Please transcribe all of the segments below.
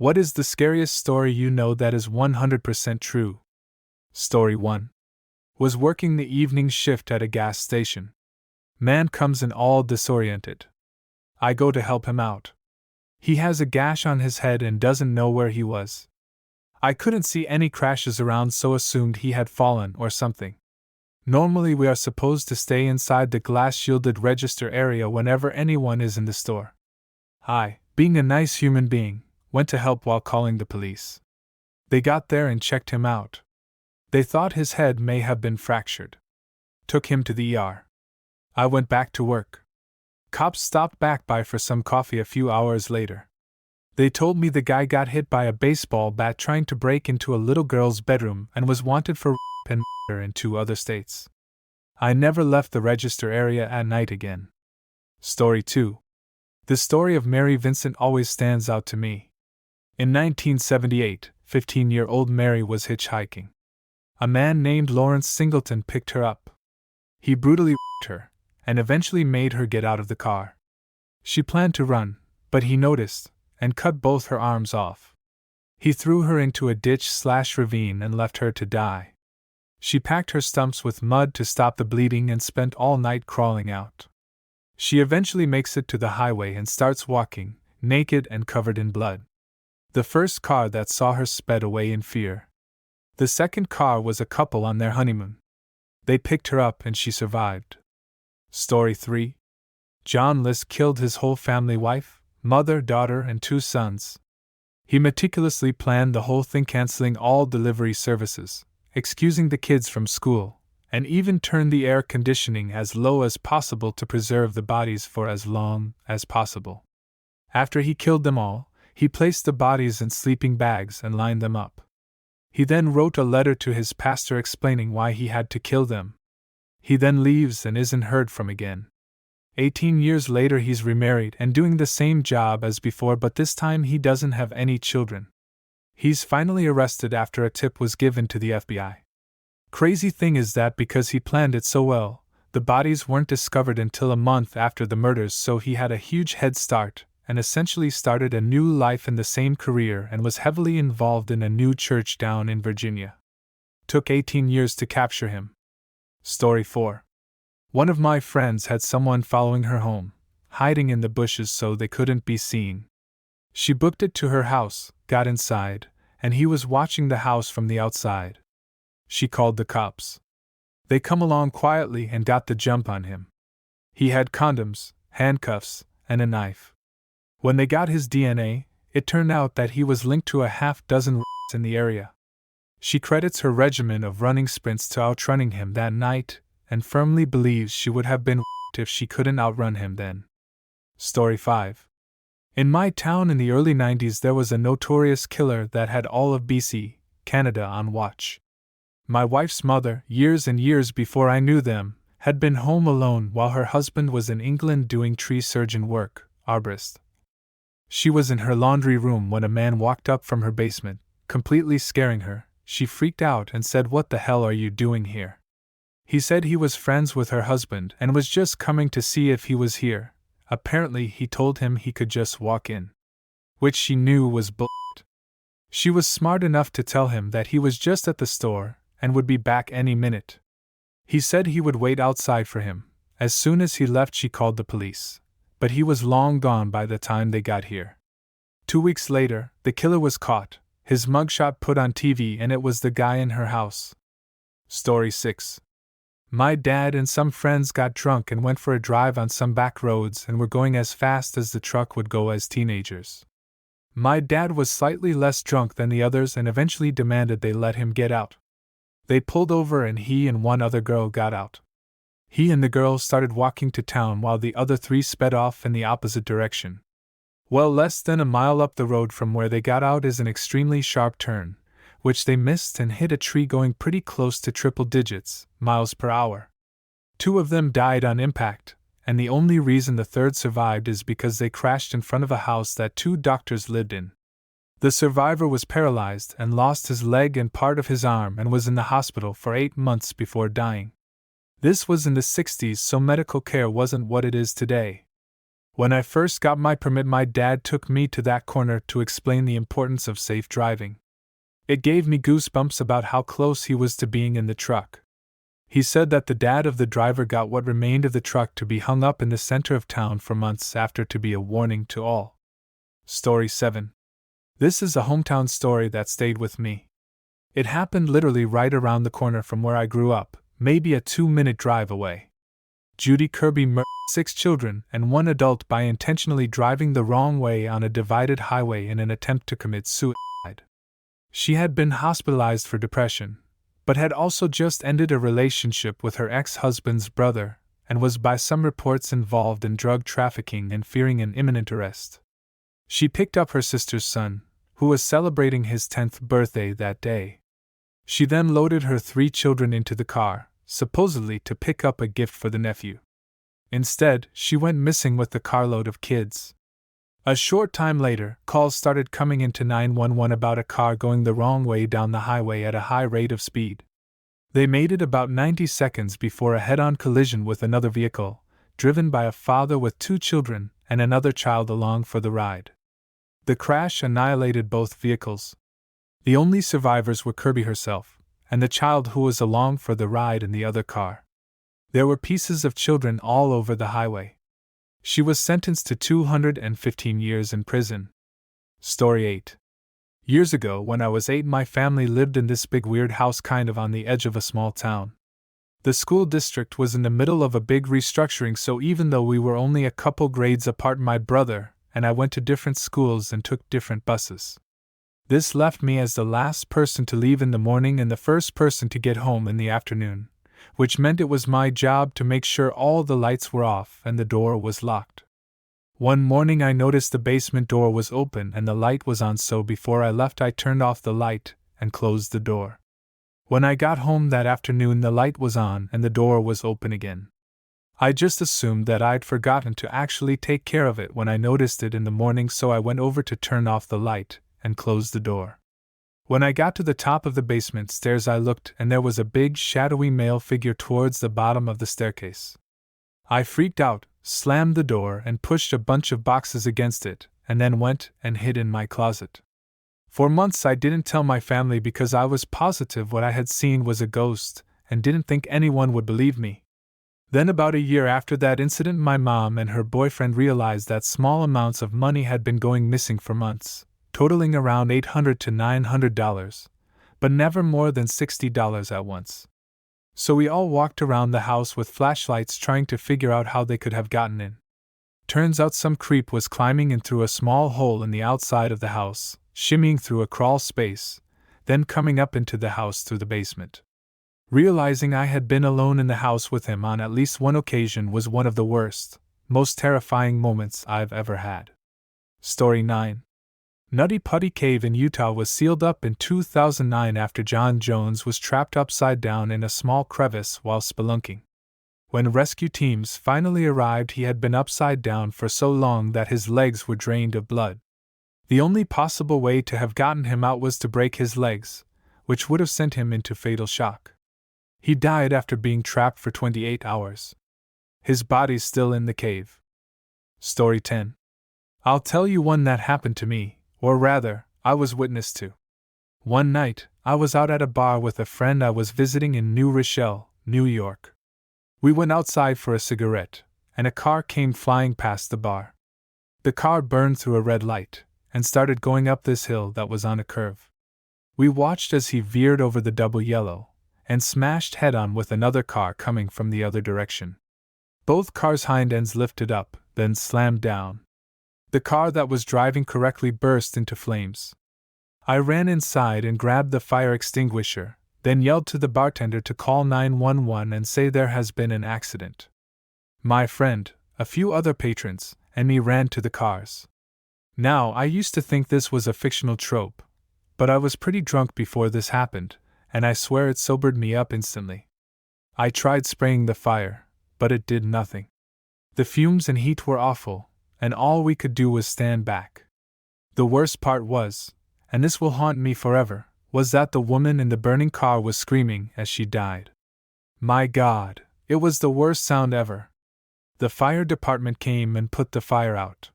What is the scariest story you know that is 100% true? Story 1. Was working the evening shift at a gas station. Man comes in all disoriented. I go to help him out. He has a gash on his head and doesn't know where he was. I couldn't see any crashes around, so assumed he had fallen or something. Normally we are supposed to stay inside the glass-shielded register area whenever anyone is in the store. I, being a nice human being, went to help while calling the police. They got there and checked him out. They thought his head may have been fractured. Took him to the ER. I went back to work. Cops stopped back by for some coffee a few hours later. They told me the guy got hit by a baseball bat trying to break into a little girl's bedroom and was wanted for rape and murder in 2 other states. I never left the register area at night again. Story 2. The story of Mary Vincent always stands out to me. In 1978, 15-year-old Mary was hitchhiking. A man named Lawrence Singleton picked her up. He brutally raped her, and eventually made her get out of the car. She planned to run, but he noticed, and cut both her arms off. He threw her into a ditch/ravine and left her to die. She packed her stumps with mud to stop the bleeding and spent all night crawling out. She eventually makes it to the highway and starts walking, naked and covered in blood. The first car that saw her sped away in fear. The second car was a couple on their honeymoon. They picked her up and she survived. Story 3. John List killed his whole family: wife, mother, daughter, and 2 sons. He meticulously planned the whole thing, canceling all delivery services, excusing the kids from school, and even turned the air conditioning as low as possible to preserve the bodies for as long as possible. After he killed them all, he placed the bodies in sleeping bags and lined them up. He then wrote a letter to his pastor explaining why he had to kill them. He then leaves and isn't heard from again. 18 years later he's remarried and doing the same job as before, but this time he doesn't have any children. He's finally arrested after a tip was given to the FBI. Crazy thing is that because he planned it so well, the bodies weren't discovered until a month after the murders, so he had a huge head start and essentially started a new life in the same career and was heavily involved in a new church down in Virginia. Took 18 years to capture him. Story 4. One of my friends had someone following her home, hiding in the bushes so they couldn't be seen. She booked it to her house, got inside, and he was watching the house from the outside. She called the cops. They come along quietly and got the jump on him. He had condoms, handcuffs, and a knife. When they got his DNA, it turned out that he was linked to a half-dozen rapes in the area. She credits her regimen of running sprints to outrunning him that night, and firmly believes she would have been raped if she couldn't outrun him then. Story 5. In my town in the early 90s there was a notorious killer that had all of BC, Canada on watch. My wife's mother, years and years before I knew them, had been home alone while her husband was in England doing tree surgeon work, arborist. She was in her laundry room when a man walked up from her basement, completely scaring her. She freaked out and said, "What the hell are you doing here?" He said he was friends with her husband and was just coming to see if he was here. Apparently he told him he could just walk in. Which she knew was bullshit. She was smart enough to tell him that he was just at the store and would be back any minute. He said he would wait outside for him. As soon as he left she called the police. But he was long gone by the time they got here. 2 weeks later, the killer was caught, his mugshot put on TV, and it was the guy in her house. Story 6. My dad and some friends got drunk and went for a drive on some back roads and were going as fast as the truck would go as teenagers. My dad was slightly less drunk than the others and eventually demanded they let him get out. They pulled over and he and one other girl got out. He and the girl started walking to town while the other 3 sped off in the opposite direction. Well, less than a mile up the road from where they got out is an extremely sharp turn, which they missed and hit a tree going pretty close to triple digits, miles per hour. 2 of them died on impact, and the only reason the third survived is because they crashed in front of a house that 2 doctors lived in. The survivor was paralyzed and lost his leg and part of his arm and was in the hospital for 8 months before dying. This was in the 60s, so medical care wasn't what it is today. When I first got my permit, my dad took me to that corner to explain the importance of safe driving. It gave me goosebumps about how close he was to being in the truck. He said that the dad of the driver got what remained of the truck to be hung up in the center of town for months after to be a warning to all. Story 7. This is a hometown story that stayed with me. It happened literally right around the corner from where I grew up, maybe a 2-minute drive away. Judy Kirby murdered 6 children and 1 adult by intentionally driving the wrong way on a divided highway in an attempt to commit suicide. She had been hospitalized for depression, but had also just ended a relationship with her ex-husband's brother and was by some reports involved in drug trafficking and fearing an imminent arrest. She picked up her sister's son, who was celebrating his 10th birthday that day. She then loaded her 3 children into the car, supposedly to pick up a gift for the nephew. Instead, she went missing with the carload of kids. A short time later, calls started coming into 911 about a car going the wrong way down the highway at a high rate of speed. They made it about 90 seconds before a head-on collision with another vehicle, driven by a father with 2 children and another child along for the ride. The crash annihilated both vehicles. The only survivors were Kirby herself, and the child who was along for the ride in the other car. There were pieces of children all over the highway. She was sentenced to 215 years in prison. Story 8. Years ago, when I was 8, my family lived in this big weird house kind of on the edge of a small town. The school district was in the middle of a big restructuring, so even though we were only a couple grades apart, my brother and I went to different schools and took different buses. This left me as the last person to leave in the morning and the first person to get home in the afternoon, which meant it was my job to make sure all the lights were off and the door was locked. One morning I noticed the basement door was open and the light was on, so before I left I turned off the light and closed the door. When I got home that afternoon, the light was on and the door was open again. I just assumed that I'd forgotten to actually take care of it when I noticed it in the morning, so I went over to turn off the light and close the door. When I got to the top of the basement stairs, I looked and there was a big shadowy male figure towards the bottom of the staircase. I freaked out, slammed the door and pushed a bunch of boxes against it, and then went and hid in my closet. For months I didn't tell my family because I was positive what I had seen was a ghost and didn't think anyone would believe me. Then about a year after that incident, my mom and her boyfriend realized that small amounts of money had been going missing for months, totaling around $800 to $900, but never more than $60 at once. So we all walked around the house with flashlights trying to figure out how they could have gotten in. Turns out some creep was climbing in through a small hole in the outside of the house, shimmying through a crawl space, then coming up into the house through the basement. Realizing I had been alone in the house with him on at least one occasion was one of the worst, most terrifying moments I've ever had. Story 9. Nutty Putty Cave in Utah was sealed up in 2009 after John Jones was trapped upside down in a small crevice while spelunking. When rescue teams finally arrived, he had been upside down for so long that his legs were drained of blood. The only possible way to have gotten him out was to break his legs, which would have sent him into fatal shock. He died after being trapped for 28 hours. His body's still in the cave. Story 10. I'll tell you one that happened to me, or rather, I was witness to. One night, I was out at a bar with a friend I was visiting in New Rochelle, New York. We went outside for a cigarette, and a car came flying past the bar. The car burned through a red light and started going up this hill that was on a curve. We watched as he veered over the double yellow and smashed head-on with another car coming from the other direction. Both cars' hind ends lifted up, then slammed down. The car that was driving correctly burst into flames. I ran inside and grabbed the fire extinguisher, then yelled to the bartender to call 911 and say there has been an accident. My friend, a few other patrons, and me ran to the cars. Now, I used to think this was a fictional trope, but I was pretty drunk before this happened, and I swear it sobered me up instantly. I tried spraying the fire, but it did nothing. The fumes and heat were awful, and all we could do was stand back. The worst part was, and this will haunt me forever, was that the woman in the burning car was screaming as she died. My God, it was the worst sound ever. The fire department came and put the fire out.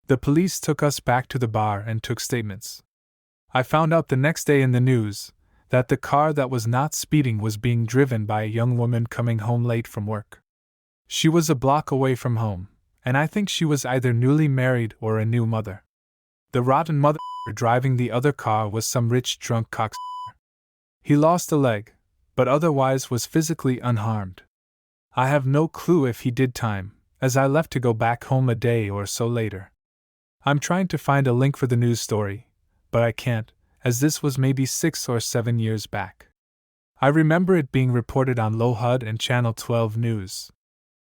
The police took us back to the bar and took statements. I found out the next day in the news that the car that was not speeding was being driven by a young woman coming home late from work. She was a block away from home, and I think she was either newly married or a new mother. The rotten mother driving the other car was some rich drunk cock. He lost a leg, but otherwise was physically unharmed. I have no clue if he did time, as I left to go back home a day or so later. I'm trying to find a link for the news story, but I can't, as this was maybe 6 or 7 years back. I remember it being reported on Low HUD and Channel 12 News.